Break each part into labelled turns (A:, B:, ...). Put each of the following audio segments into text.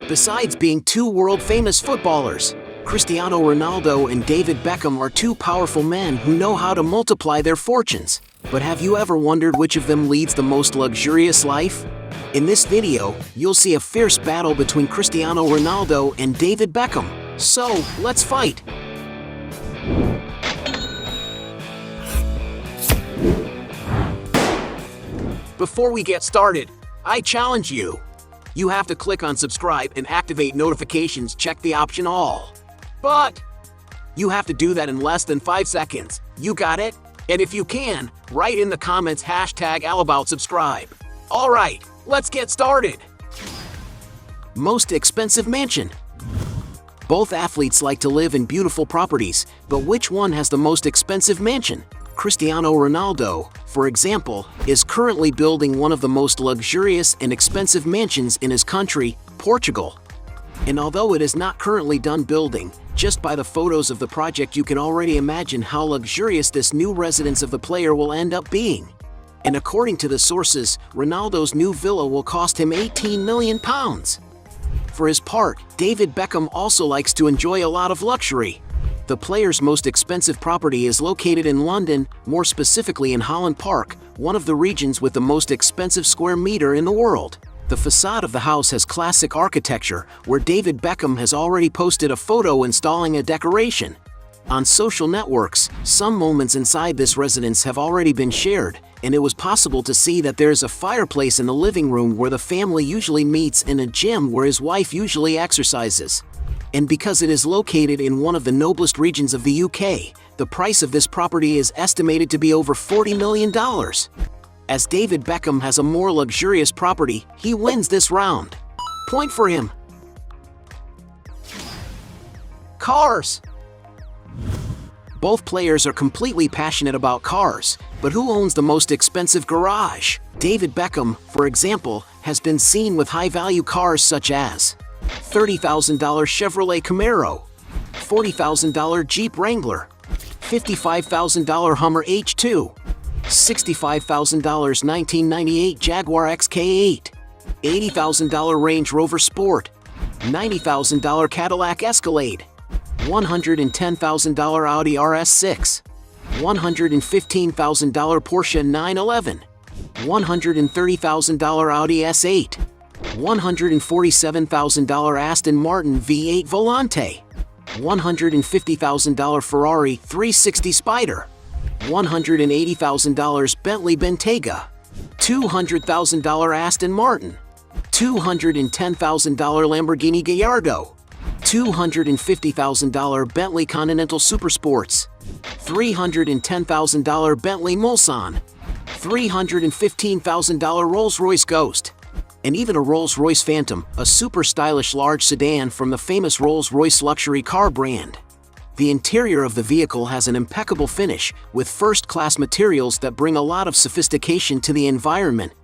A: Besides being two world-famous footballers, Cristiano Ronaldo and David Beckham are two powerful men who know how to multiply their fortunes. But have you ever wondered which of them leads the most luxurious life? In this video, you'll see a fierce battle between Cristiano Ronaldo and David Beckham. So, let's fight! Before we get started, I challenge you. You have to click on subscribe and activate notifications, check the option all. But you have to do that in less than 5 seconds. You got it? And if you can, write in the comments #AllAboutSubscribe. Alright, let's get started. Most expensive mansion. Both athletes like to live in beautiful properties, but which one has the most expensive mansion? Cristiano Ronaldo, for example, is currently building one of the most luxurious and expensive mansions in his country, Portugal. And although it is not currently done building, just by the photos of the project you can already imagine how luxurious this new residence of the player will end up being. And according to the sources, Ronaldo's new villa will cost him £18 million. For his part, David Beckham also likes to enjoy a lot of luxury. The player's most expensive property is located in London, more specifically in Holland Park, one of the regions with the most expensive square meter in the world. The facade of the house has classic architecture, where David Beckham has already posted a photo installing a decoration. On social networks, some moments inside this residence have already been shared, and it was possible to see that there is a fireplace in the living room where the family usually meets and a gym where his wife usually exercises. And because it is located in one of the noblest regions of the UK, the price of this property is estimated to be over $40 million. As David Beckham has a more luxurious property, he wins this round. Point for him. Cars. Both players are completely passionate about cars, but who owns the most expensive garage? David Beckham, for example, has been seen with high-value cars such as $30,000 Chevrolet Camaro, $40,000 Jeep Wrangler, $55,000 Hummer H2, $65,000 1998 Jaguar XK8, $80,000 Range Rover Sport, $90,000 Cadillac Escalade, $110,000 Audi RS6, $115,000 Porsche 911, $130,000 Audi S8, $147,000 Aston Martin V8 Volante, $150,000 Ferrari 360 Spider, $180,000 Bentley Bentayga, $200,000 Aston Martin, $210,000 Lamborghini Gallardo, $250,000 Bentley Continental Supersports, $310,000 Bentley Mulsanne, $315,000 Rolls-Royce Ghost, and even a Rolls-Royce Phantom, a super stylish large sedan from the famous Rolls-Royce luxury car brand. The interior of the vehicle has an impeccable finish, with first-class materials that bring a lot of sophistication to the environment.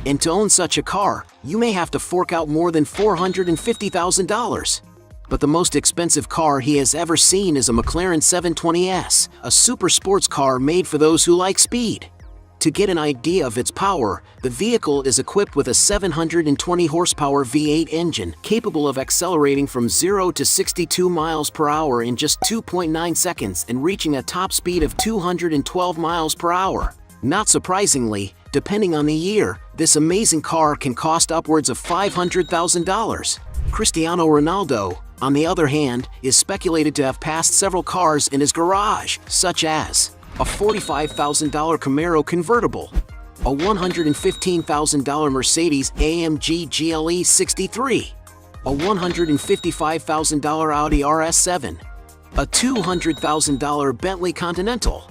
A: And to own such a car, you may have to fork out more than $450,000. But the most expensive car he has ever seen is a McLaren 720S, a super sports car made for those who like speed. To get an idea of its power, the vehicle is equipped with a 720 horsepower V8 engine capable of accelerating from 0 to 62 miles per hour in just 2.9 seconds and reaching a top speed of 212 miles per hour. Not surprisingly, depending on the year, this amazing car can cost upwards of $500,000. Cristiano Ronaldo, on the other hand, is speculated to have passed several cars in his garage, such as a $45,000 Camaro convertible, a $115,000 Mercedes-AMG GLE 63, a $155,000 Audi RS7, a $200,000 Bentley Continental,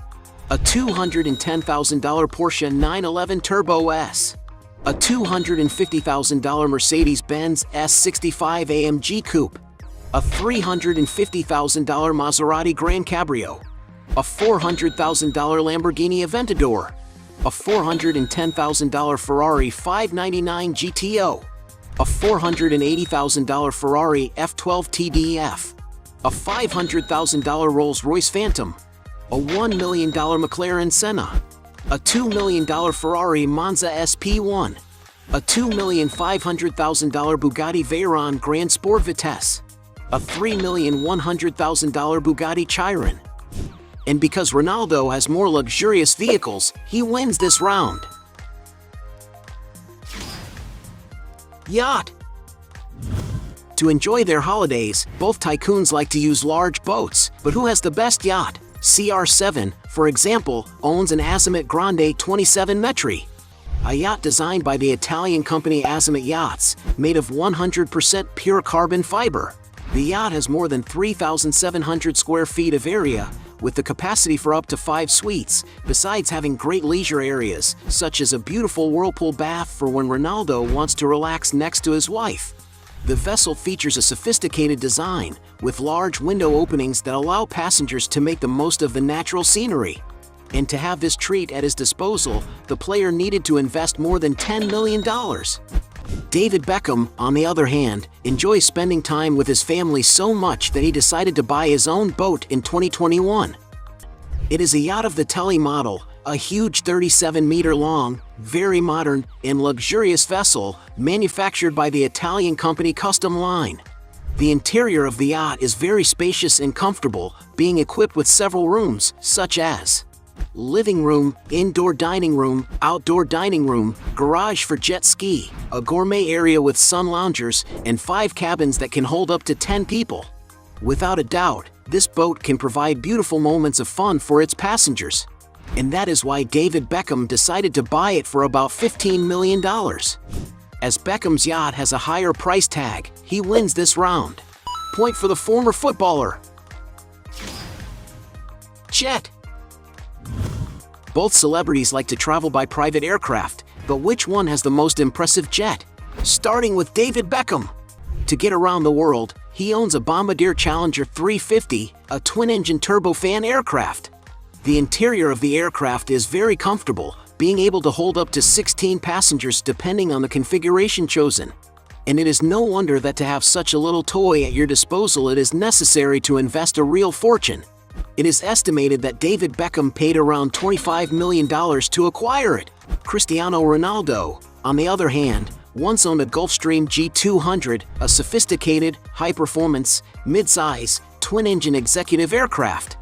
A: a $210,000 Porsche 911 Turbo S, a $250,000 Mercedes-Benz S65 AMG Coupe, a $350,000 Maserati Grand Cabrio, a $400,000 Lamborghini Aventador, a $410,000 Ferrari 599 GTO, a $480,000 Ferrari F12 TDF, a $500,000 Rolls-Royce Phantom, a $1 million McLaren Senna, a $2 million Ferrari Monza SP1, a $2,500,000 Bugatti Veyron Grand Sport Vitesse, a $3,100,000 Bugatti Chiron. And because Ronaldo has more luxurious vehicles, he wins this round. Yacht. To enjoy their holidays, both tycoons like to use large boats, but who has the best yacht? CR7, for example, owns an Azimut Grande 27 Metri, a yacht designed by the Italian company Azimut Yachts, made of 100% pure carbon fiber. The yacht has more than 3,700 square feet of area, with the capacity for up to 5 suites, besides having great leisure areas, such as a beautiful whirlpool bath for when Ronaldo wants to relax next to his wife. The vessel features a sophisticated design, with large window openings that allow passengers to make the most of the natural scenery. And to have this treat at his disposal, the player needed to invest more than $10 million. David Beckham, on the other hand, enjoys spending time with his family so much that he decided to buy his own boat in 2021. It is a yacht of the Telly model, a huge 37-meter-long, very modern, and luxurious vessel manufactured by the Italian company Custom Line. The interior of the yacht is very spacious and comfortable, being equipped with several rooms, such as living room, indoor dining room, outdoor dining room, garage for jet ski, a gourmet area with sun loungers, and 5 cabins that can hold up to 10 people. Without a doubt, this boat can provide beautiful moments of fun for its passengers. And that is why David Beckham decided to buy it for about $15 million. As Beckham's yacht has a higher price tag, he wins this round. Point for the former footballer. Jet. Both celebrities like to travel by private aircraft, but which one has the most impressive jet? Starting with David Beckham. To get around the world, he owns a Bombardier Challenger 350, a twin-engine turbofan aircraft. The interior of the aircraft is very comfortable, being able to hold up to 16 passengers depending on the configuration chosen. And it is no wonder that to have such a little toy at your disposal, it is necessary to invest a real fortune. It is estimated that David Beckham paid around $25 million to acquire it. Cristiano Ronaldo, on the other hand, once owned a Gulfstream G200, a sophisticated, high-performance, mid-size, twin-engine executive aircraft.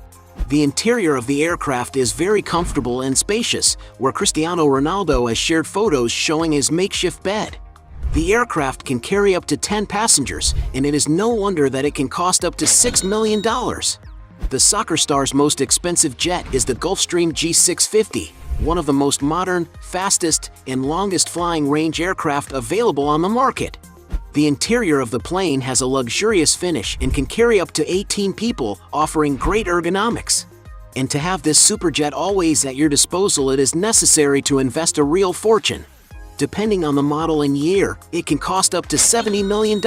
A: The interior of the aircraft is very comfortable and spacious, where Cristiano Ronaldo has shared photos showing his makeshift bed. The aircraft can carry up to 10 passengers, and it is no wonder that it can cost up to $6 million. The soccer star's most expensive jet is the Gulfstream G650, one of the most modern, fastest, and longest flying range aircraft available on the market. The interior of the plane has a luxurious finish and can carry up to 18 people, offering great ergonomics. And to have this superjet always at your disposal, it is necessary to invest a real fortune. Depending on the model and year, it can cost up to $70 million.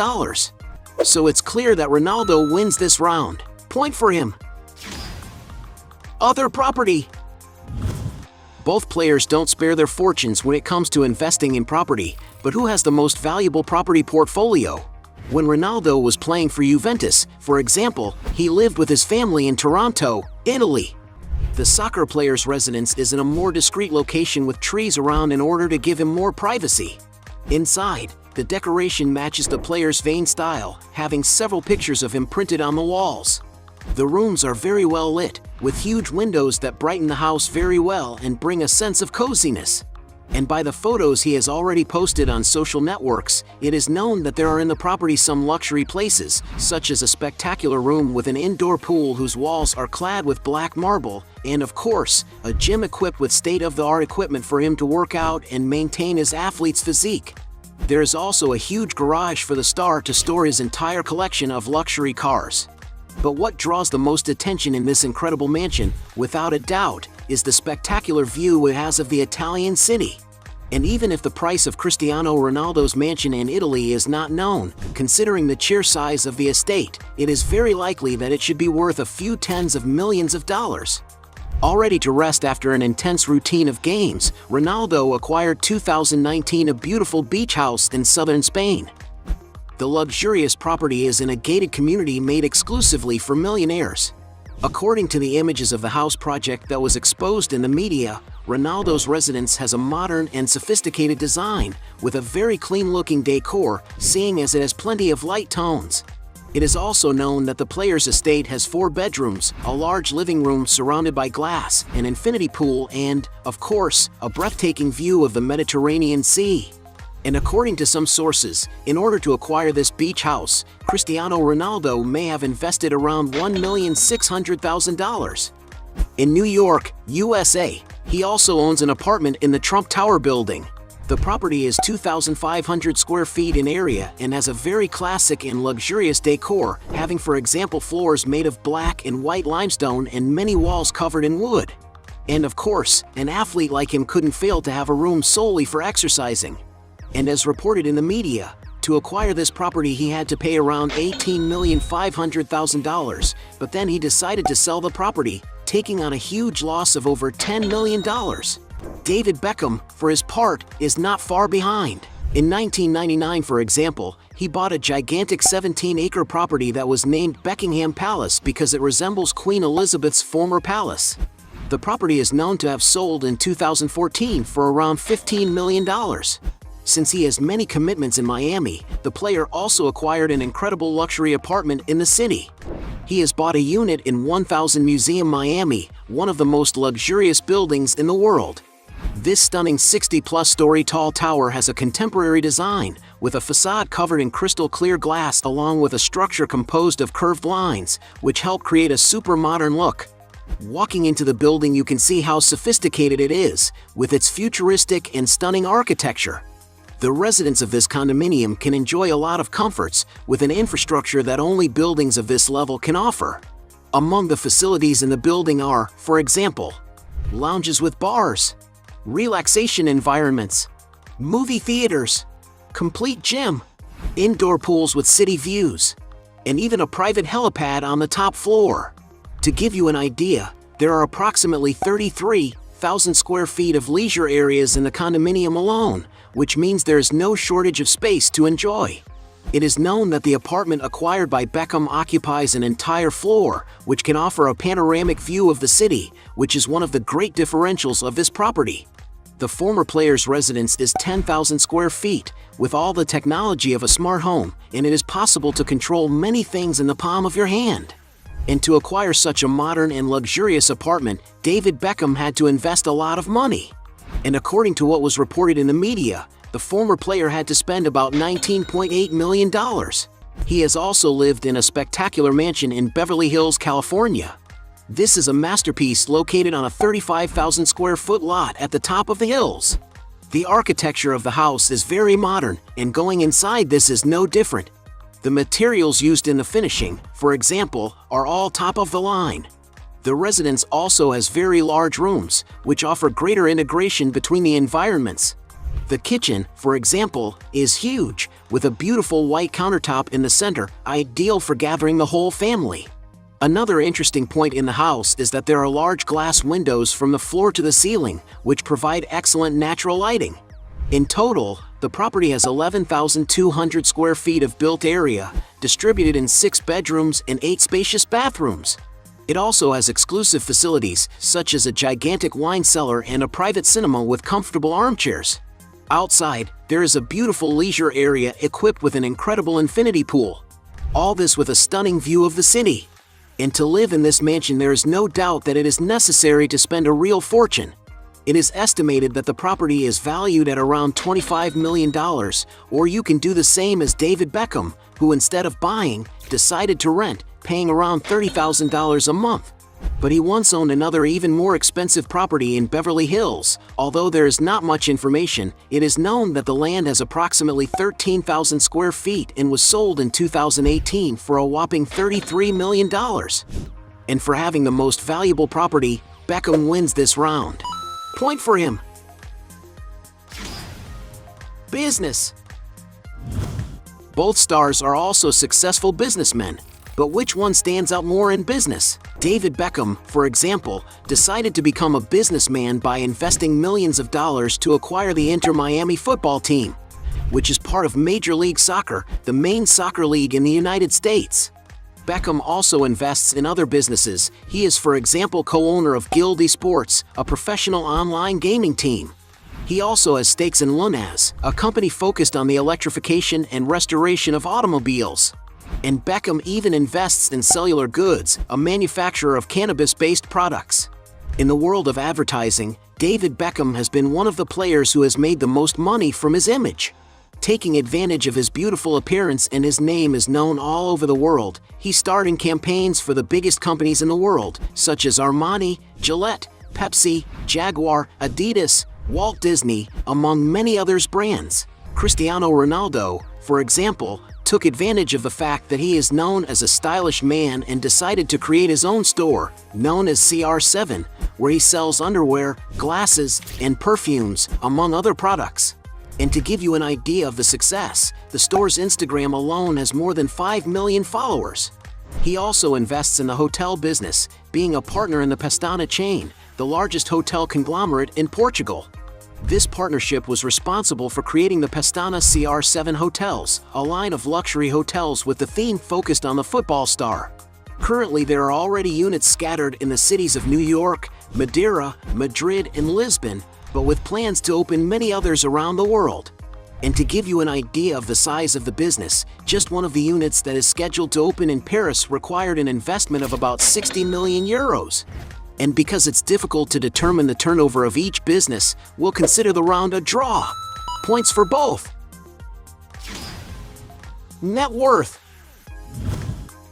A: So it's clear that Ronaldo wins this round. Point for him. Other property. Both players don't spare their fortunes when it comes to investing in property, but who has the most valuable property portfolio? When Ronaldo was playing for Juventus, for example, he lived with his family in Toronto, Italy. The soccer player's residence is in a more discreet location with trees around in order to give him more privacy. Inside, the decoration matches the player's vain style, having several pictures of him printed on the walls. The rooms are very well lit, with huge windows that brighten the house very well and bring a sense of coziness. And by the photos he has already posted on social networks, it is known that there are in the property some luxury places, such as a spectacular room with an indoor pool whose walls are clad with black marble, and of course, a gym equipped with state-of-the-art equipment for him to work out and maintain his athlete's physique. There is also a huge garage for the star to store his entire collection of luxury cars. But what draws the most attention in this incredible mansion, without a doubt, is the spectacular view it has of the Italian city. And even if the price of Cristiano Ronaldo's mansion in Italy is not known, considering the sheer size of the estate, it is very likely that it should be worth a few tens of millions of dollars. All ready to rest after an intense routine of games, Ronaldo acquired 2019 a beautiful beach house in southern Spain. The luxurious property is in a gated community made exclusively for millionaires. According to the images of the house project that was exposed in the media, Ronaldo's residence has a modern and sophisticated design, with a very clean-looking decor, seeing as it has plenty of light tones. It is also known that the player's estate has 4 bedrooms, a large living room surrounded by glass, an infinity pool and, of course, a breathtaking view of the Mediterranean Sea. And according to some sources, in order to acquire this beach house, Cristiano Ronaldo may have invested around $1,600,000. In New York, USA, he also owns an apartment in the Trump Tower building. The property is 2,500 square feet in area and has a very classic and luxurious decor, having for example floors made of black and white limestone and many walls covered in wood. And of course, an athlete like him couldn't fail to have a room solely for exercising. And as reported in the media, to acquire this property he had to pay around $18,500,000, but then he decided to sell the property, taking on a huge loss of over $10 million. David Beckham, for his part, is not far behind. In 1999, for example, he bought a gigantic 17-acre property that was named Buckingham Palace because it resembles Queen Elizabeth's former palace. The property is known to have sold in 2014 for around $15 million. Since he has many commitments in Miami, the player also acquired an incredible luxury apartment in the city. He has bought a unit in 1000 Museum Miami, one of the most luxurious buildings in the world. This stunning 60-plus story tall tower has a contemporary design, with a facade covered in crystal clear glass along with a structure composed of curved lines, which help create a super modern look. Walking into the building you can see how sophisticated it is, with its futuristic and stunning architecture. The residents of this condominium can enjoy a lot of comforts, with an infrastructure that only buildings of this level can offer. Among the facilities in the building are, for example, lounges with bars, relaxation environments, movie theaters, complete gym, indoor pools with city views, and even a private helipad on the top floor. To give you an idea, there are approximately 33,000 square feet of leisure areas in the condominium alone, which means there is no shortage of space to enjoy. It is known that the apartment acquired by Beckham occupies an entire floor, which can offer a panoramic view of the city, which is one of the great differentials of this property. The former player's residence is 10,000 square feet, with all the technology of a smart home, and it is possible to control many things in the palm of your hand. And to acquire such a modern and luxurious apartment, David Beckham had to invest a lot of money. And according to what was reported in the media, the former player had to spend about $19.8 million. He has also lived in a spectacular mansion in Beverly Hills, California. This is a masterpiece located on a 35,000 square foot lot at the top of the hills. The architecture of the house is very modern, and going inside this is no different. The materials used in the finishing, for example, are all top of the line. The residence also has very large rooms, which offer greater integration between the environments. The kitchen, for example, is huge, with a beautiful white countertop in the center, ideal for gathering the whole family. Another interesting point in the house is that there are large glass windows from the floor to the ceiling, which provide excellent natural lighting. In total, the property has 11,200 square feet of built area, distributed in 6 bedrooms and 8 spacious bathrooms. It also has exclusive facilities, such as a gigantic wine cellar and a private cinema with comfortable armchairs. Outside, there is a beautiful leisure area equipped with an incredible infinity pool. All this with a stunning view of the city. And to live in this mansion there is no doubt that it is necessary to spend a real fortune. It is estimated that the property is valued at around $25 million, or you can do the same as David Beckham, who instead of buying, decided to rent, paying around $30,000 a month. But he once owned another even more expensive property in Beverly Hills. Although there is not much information, it is known that the land has approximately 13,000 square feet and was sold in 2018 for a whopping $33 million. And for having the most valuable property, Beckham wins this round. Point for him. Business. Both stars are also successful businessmen. But which one stands out more in business? David Beckham, for example, decided to become a businessman by investing millions of dollars to acquire the Inter Miami football team, which is part of Major League Soccer, the main soccer league in the United States. Beckham also invests in other businesses. He is, for example, co-owner of Guild Esports, a professional online gaming team. He also has stakes in Lunaz, a company focused on the electrification and restoration of automobiles. And Beckham even invests in Cellular Goods, a manufacturer of cannabis-based products. In the world of advertising, David Beckham has been one of the players who has made the most money from his image. Taking advantage of his beautiful appearance and his name is known all over the world, he starred in campaigns for the biggest companies in the world, such as Armani, Gillette, Pepsi, Jaguar, Adidas, Walt Disney, among many others brands. Cristiano Ronaldo, for example, took advantage of the fact that he is known as a stylish man and decided to create his own store, known as CR7, where he sells underwear, glasses, and perfumes, among other products. And to give you an idea of the success, the store's Instagram alone has more than 5 million followers. He also invests in the hotel business, being a partner in the Pestana chain, the largest hotel conglomerate in Portugal. This partnership was responsible for creating the Pestana CR7 hotels, a line of luxury hotels with the theme focused on the football star. Currently, there are already units scattered in the cities of New York, Madeira, Madrid, and Lisbon, but with plans to open many others around the world. And to give you an idea of the size of the business, just one of the units that is scheduled to open in Paris required an investment of about 60 million euros. And because it's difficult to determine the turnover of each business, we'll consider the round a draw. Points for both. Net worth.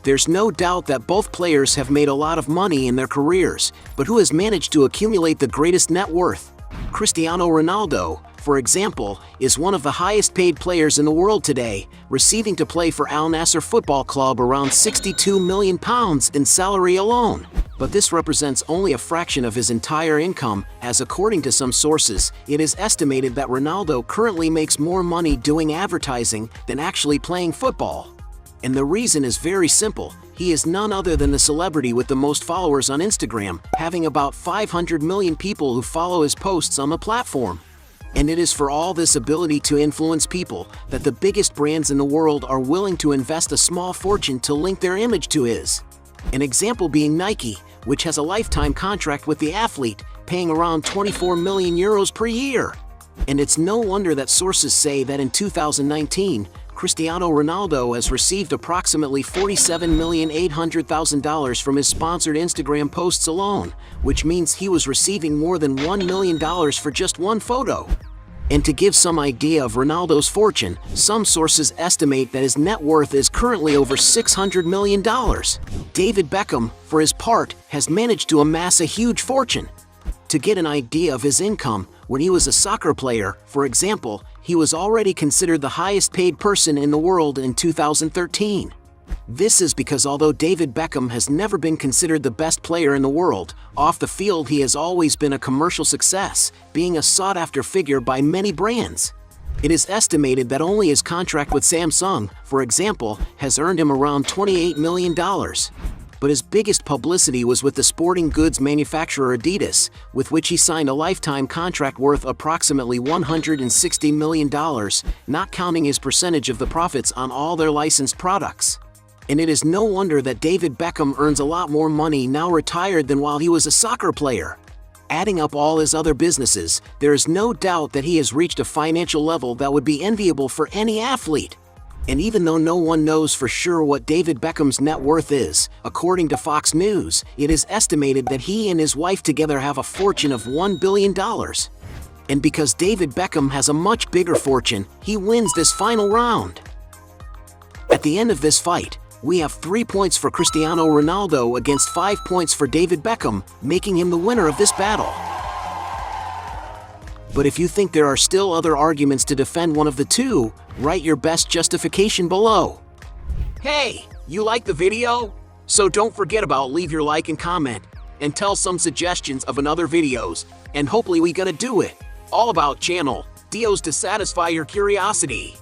A: There's no doubt that both players have made a lot of money in their careers, but who has managed to accumulate the greatest net worth? Cristiano Ronaldo, for example, is one of the highest paid players in the world today, receiving to play for Al Nassr Football Club around £62 million in salary alone. But this represents only a fraction of his entire income, as according to some sources, it is estimated that Ronaldo currently makes more money doing advertising than actually playing football. And the reason is very simple. He is none other than the celebrity with the most followers on Instagram, having about 500 million people who follow his posts on the platform. And it is for all this ability to influence people that the biggest brands in the world are willing to invest a small fortune to link their image to his. An example being Nike, which has a lifetime contract with the athlete, paying around 24 million euros per year. And it's no wonder that sources say that in 2019, Cristiano Ronaldo has received approximately $47,800,000 from his sponsored Instagram posts alone, which means he was receiving more than $1 million for just one photo. And to give some idea of Ronaldo's fortune, some sources estimate that his net worth is currently over $600 million. David Beckham, for his part, has managed to amass a huge fortune. To get an idea of his income, when he was a soccer player, for example, he was already considered the highest paid person in the world in 2013. This is because although David Beckham has never been considered the best player in the world, off the field he has always been a commercial success, being a sought-after figure by many brands. It is estimated that only his contract with Samsung, for example, has earned him around $28 million. But his biggest publicity was with the sporting goods manufacturer Adidas, with which he signed a lifetime contract worth approximately $160 million, not counting his percentage of the profits on all their licensed products. And it is no wonder that David Beckham earns a lot more money now retired than while he was a soccer player. Adding up all his other businesses, there is no doubt that he has reached a financial level that would be enviable for any athlete. And even though no one knows for sure what David Beckham's net worth is, according to Fox News, it is estimated that he and his wife together have a fortune of $1 billion. And because David Beckham has a much bigger fortune, he wins this final round. At the end of this fight, we have 3 points for Cristiano Ronaldo against 5 points for David Beckham, making him the winner of this battle. But if you think there are still other arguments to defend one of the two, write your best justification below. Hey, you like the video? So don't forget about leave your like and comment, and tell some suggestions of another videos, and hopefully we gonna do it. All about channel, Dios to satisfy your curiosity.